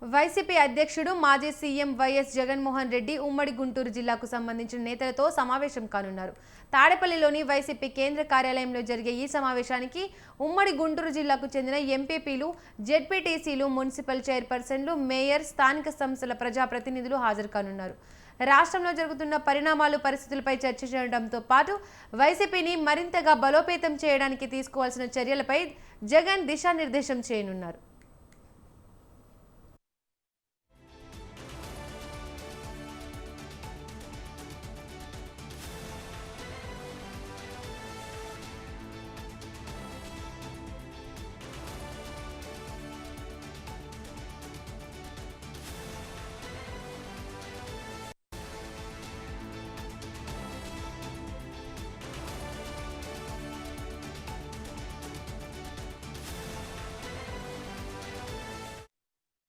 YCP అధ్యక్షుడు మాజీ CM YS Jaganmohan Reddy ఉమ్మడి గుంటూరు జిల్లాకు సంబంధించిన నేతలతో సమావేశం కానున్నారు. తాడేపల్లిలోని వైసీపీ కేంద్ర కార్యాలయంలో జరిగే ఈ సమావేశానికి ఉమ్మడి గుంటూరు జిల్లాకు చెందిన ఎంపీపీలు, జెడ్పీటీసీలు, మున్సిపల్ చైర్పర్సన్లు, మేయర్, స్థానిక సంస్థల ప్రజాప్రతినిధులు హాజరు కానున్నారు. రాష్ట్రంలో జరుగుతున్న పరిణామాలు, పరిస్థితులపై చర్చించడంతో పాటు వైసీపీని మరింతగా బలోపేతం చేయడానికి తీసుకోవాల్సిన చర్యలపై జగన్ దిశానిర్దేశం చేయనున్నారు.